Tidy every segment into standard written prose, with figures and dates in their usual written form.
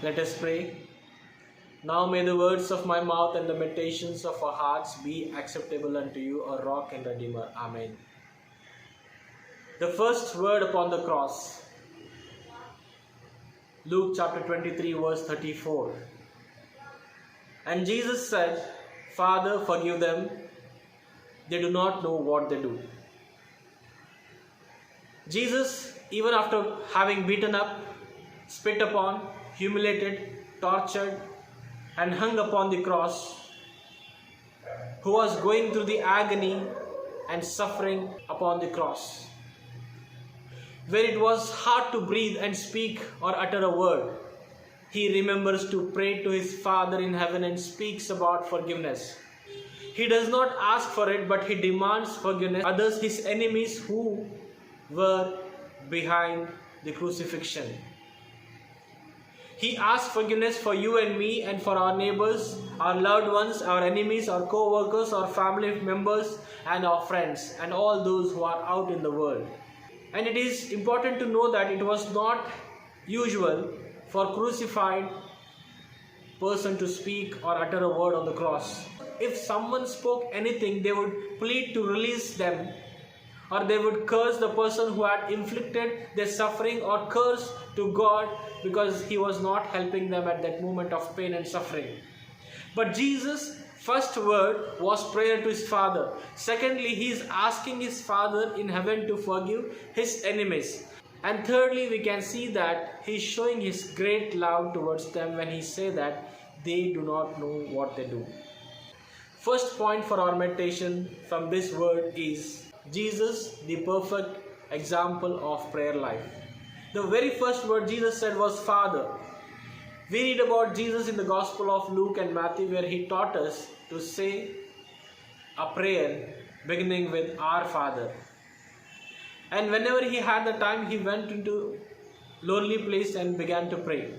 Let us pray. Now may the words of my mouth and the meditations of our hearts be acceptable unto you, our rock and redeemer. Amen. The first word upon the cross. Luke chapter 23 verse 34. And Jesus said, Father, forgive them. They do not know what they do. Jesus, even after having beaten up, spit upon, humiliated, tortured, and hung upon the cross, who was going through the agony and suffering upon the cross, where it was hard to breathe and speak or utter a word, he remembers to pray to his Father in heaven and speaks about forgiveness. He does not ask for it, but he demands forgiveness. Others, his enemies who were behind the crucifixion. He asks forgiveness for you and me and for our neighbors, our loved ones, our enemies, our co-workers, our family members, and our friends, and all those who are out in the world. And it is important to know that it was not usual for crucified person to speak or utter a word on the cross. If someone spoke anything, they would plead to release them, or they would curse the person who had inflicted their suffering, or curse to God because he was not helping them at that moment of pain and suffering. But Jesus' first word was prayer to his Father. Secondly, he is asking his Father in heaven to forgive his enemies. And thirdly, we can see that he is showing his great love towards them when he says that they do not know what they do. First point for our meditation from this word is Jesus, the perfect example of prayer life. The very first word Jesus said was Father. We read about Jesus in the Gospel of Luke and Matthew, where he taught us to say a prayer beginning with Our Father. And whenever he had the time, he went into lonely place and began to pray.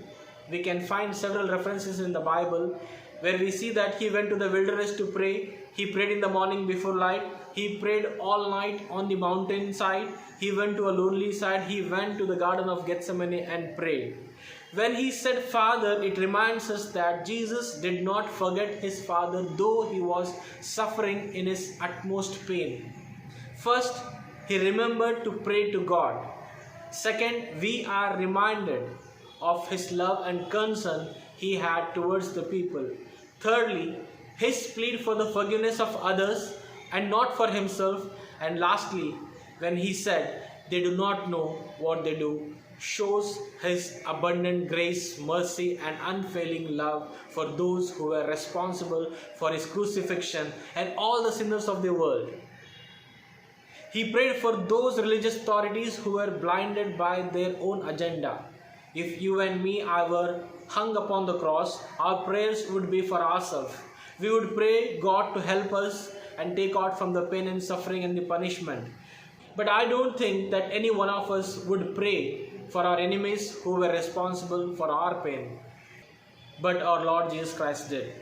We can find several references in the Bible where we see that he went to the wilderness to pray. He prayed in the morning before light. He prayed all night on the mountainside. He went to a lonely side. He went to the Garden of Gethsemane and prayed. When he said Father, it reminds us that Jesus did not forget his Father, though he was suffering in his utmost pain. First, he remembered to pray to God. Second, we are reminded of his love and concern he had towards the people. Thirdly, his plea for the forgiveness of others and not for himself. And lastly, when he said, they do not know what they do, shows his abundant grace, mercy, and unfailing love for those who were responsible for his crucifixion and all the sinners of the world. He prayed for those religious authorities who were blinded by their own agenda. If you and me were hung upon the cross, our prayers would be for ourselves. We would pray God to help us and take out from the pain and suffering and the punishment. But I don't think that any one of us would pray for our enemies who were responsible for our pain. But our Lord Jesus Christ did.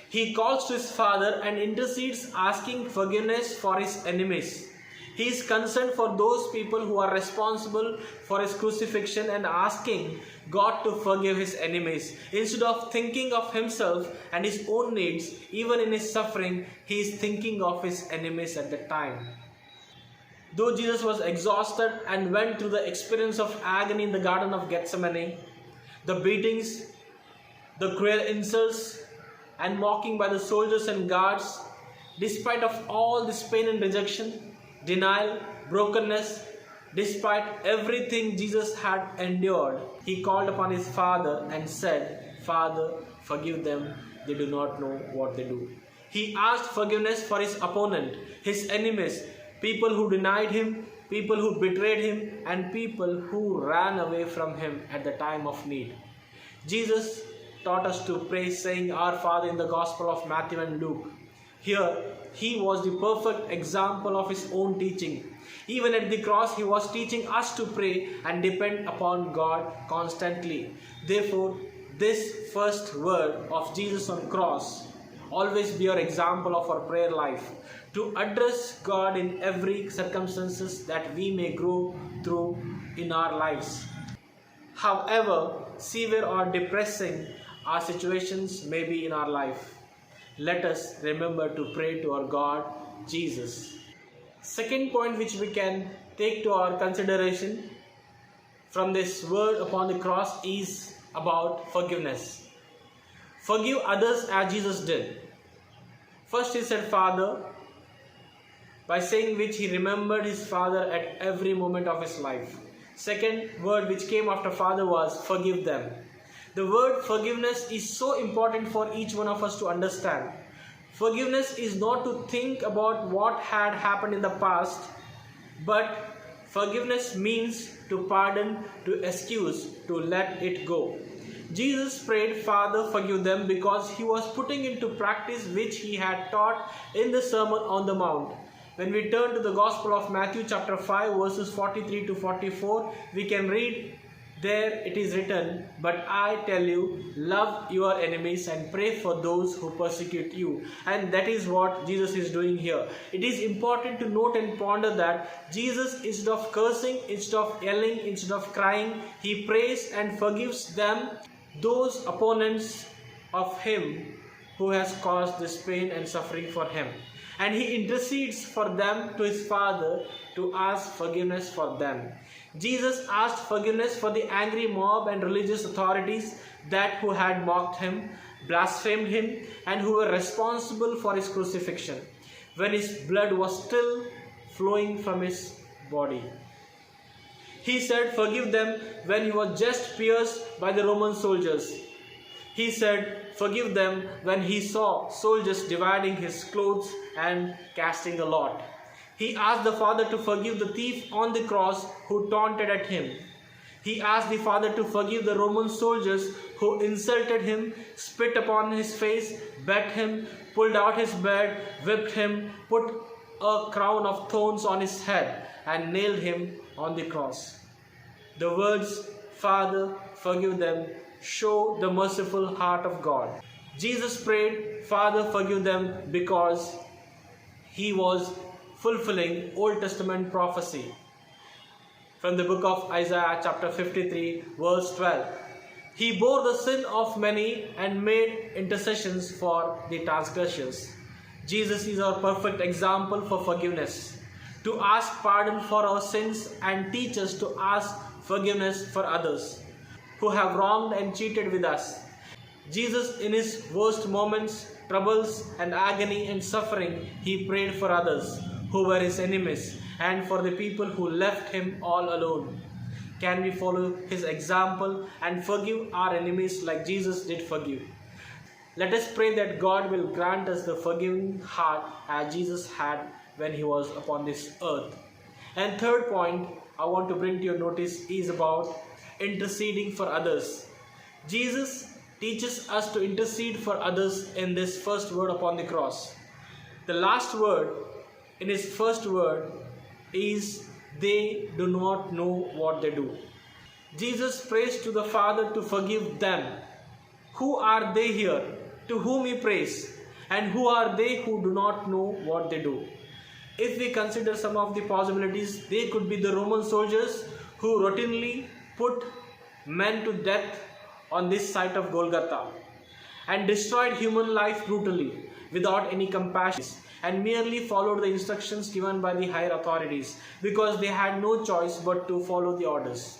He calls to his Father and intercedes, asking forgiveness for his enemies. He is concerned for those people who are responsible for his crucifixion and asking God to forgive his enemies. Instead of thinking of himself and his own needs, even in his suffering, he is thinking of his enemies at the time. Though Jesus was exhausted and went through the experience of agony in the Garden of Gethsemane, the beatings, the cruel insults, and mocking by the soldiers and guards, despite of all this pain and rejection, denial, brokenness, despite everything Jesus had endured, he called upon his Father and said, Father, forgive them, they do not know what they do. He asked forgiveness for his opponent, his enemies, people who denied him, people who betrayed him, and people who ran away from him at the time of need. Jesus taught us to pray saying, Our Father, in the Gospel of Matthew and Luke. Here, he was the perfect example of his own teaching. Even at the cross, he was teaching us to pray and depend upon God constantly. Therefore, this first word of Jesus on cross always be our example of our prayer life, to address God in every circumstances that we may grow through in our lives. However, severe or depressing our situations may be in our life, let us remember to pray to our God, Jesus. Second point which we can take to our consideration from this word upon the cross is about forgiveness. Forgive others as Jesus did. First he said Father, by saying which he remembered his Father at every moment of his life. Second word which came after Father was forgive them. The word forgiveness is so important for each one of us to understand. Forgiveness is not to think about what had happened in the past, but forgiveness means to pardon, to excuse, to let it go. Jesus prayed, Father, forgive them, because he was putting into practice which he had taught in the Sermon on the Mount. When we turn to the Gospel of Matthew chapter 5 verses 43 to 44, we can read, there it is written, but I tell you, love your enemies and pray for those who persecute you. And that is what Jesus is doing here. It is important to note and ponder that Jesus, instead of cursing, instead of yelling, instead of crying, he prays and forgives them, those opponents of him who has caused this pain and suffering for him. And he intercedes for them to his Father to ask forgiveness for them. Jesus asked forgiveness for the angry mob and religious authorities that who had mocked him, blasphemed him, and who were responsible for his crucifixion, when his blood was still flowing from his body. He said, forgive them when he was just pierced by the Roman soldiers. He said, forgive them when he saw soldiers dividing his clothes and casting a lot. He asked the Father to forgive the thief on the cross who taunted at him. He asked the Father to forgive the Roman soldiers who insulted him, spit upon his face, beat him, pulled out his beard, whipped him, put a crown of thorns on his head, and nailed him on the cross. The words, Father, forgive them, show the merciful heart of God. Jesus prayed, Father, forgive them, because he was fulfilling Old Testament prophecy from the book of Isaiah chapter 53 verse 12. He bore the sin of many and made intercessions for the transgressors. Jesus is our perfect example for forgiveness, to ask pardon for our sins and teach us to ask forgiveness for others who have wronged and cheated with us. Jesus, in his worst moments, troubles and agony and suffering, he prayed for others who were his enemies and for the people who left him all alone. Can we follow his example and forgive our enemies like Jesus did forgive? Let us pray that God will grant us the forgiving heart as Jesus had when he was upon this earth. And third point I want to bring to your notice is about interceding for others. Jesus teaches us to intercede for others in this first word upon the cross. The last word in his first word is, they do not know what they do. Jesus prays to the Father to forgive them. Who are they here? To whom he prays? And who are they who do not know what they do? If we consider some of the possibilities, they could be the Roman soldiers who routinely put men to death on this site of Golgotha and destroyed human life brutally without any compassion, and merely followed the instructions given by the higher authorities because they had no choice but to follow the orders.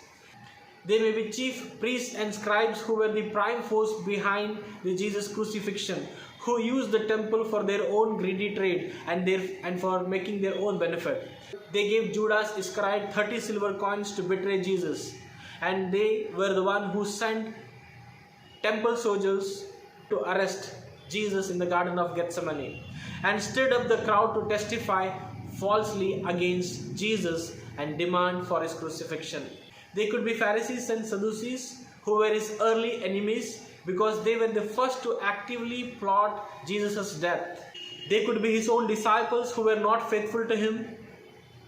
They may be chief priests and scribes who were the prime force behind the Jesus crucifixion, who used the temple for their own greedy trade and for making their own benefit. They gave Judas Iscariot 30 silver coins to betray Jesus, and they were the one who sent temple soldiers to arrest Jesus in the Garden of Gethsemane and stirred up the crowd to testify falsely against Jesus and demand for his crucifixion. They could be Pharisees and Sadducees who were his early enemies because they were the first to actively plot Jesus' death. They could be his own disciples who were not faithful to him.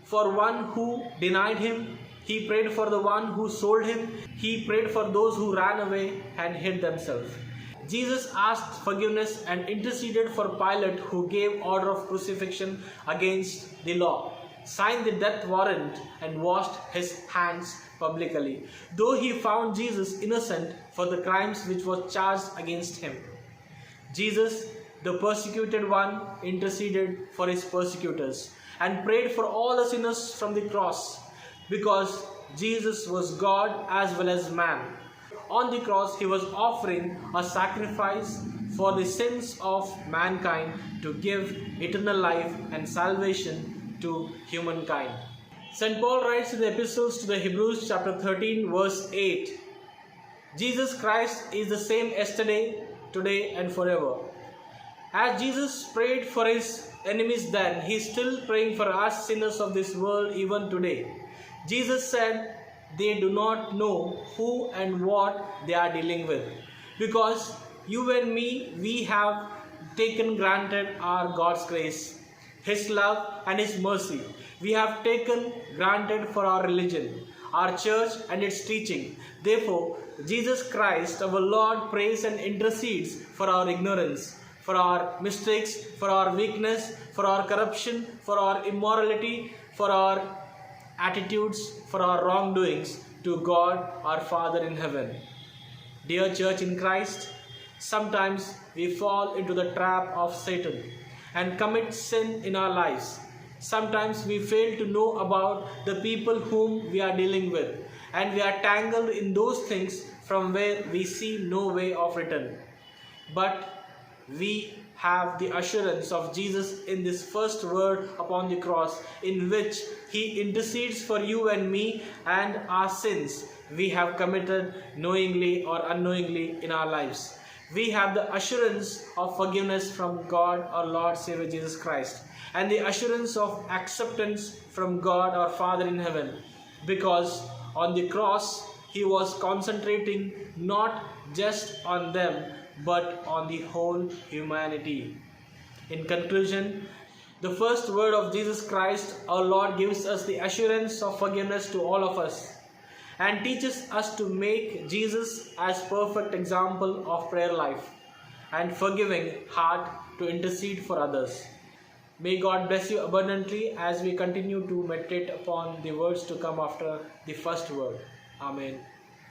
For one who denied him, he prayed for the one who sold him. He prayed for those who ran away and hid themselves. Jesus asked forgiveness and interceded for Pilate, who gave order of crucifixion against the law. signed the death warrant, and washed his hands publicly, though he found Jesus innocent for the crimes which were charged against him. Jesus, the persecuted one, interceded for his persecutors and prayed for all the sinners from the cross, because Jesus was God as well as man. On the cross, he was offering a sacrifice for the sins of mankind to give eternal life and salvation to humankind. St. Paul writes in the epistles to the Hebrews chapter 13 verse 8, Jesus Christ is the same yesterday, today and forever. As Jesus prayed for his enemies then, he is still praying for us sinners of this world even today. Jesus said they do not know who and what they are dealing with, because you and me, we have taken granted our God's grace, His love and His mercy. We have taken granted for our religion, our church and its teaching. Therefore, Jesus Christ, our Lord, prays and intercedes for our ignorance, for our mistakes, for our weakness, for our corruption, for our immorality, for our attitudes, for our wrongdoings to God our Father in heaven. Dear church in Christ, sometimes we fall into the trap of Satan and commit sin in our lives. Sometimes we fail to know about the people whom we are dealing with, and we are tangled in those things from where we see no way of return. But we have the assurance of Jesus in this first word upon the cross, in which He intercedes for you and me and our sins we have committed knowingly or unknowingly in our lives. We have the assurance of forgiveness from God our Lord Savior Jesus Christ, and the assurance of acceptance from God our Father in heaven, because on the cross He was concentrating not just on them but on the whole humanity. In conclusion, the first word of Jesus Christ our Lord gives us the assurance of forgiveness to all of us, and teaches us to make Jesus as perfect example of prayer life and forgiving heart to intercede for others. May God bless you abundantly as we continue to meditate upon the words to come after the first word. Amen.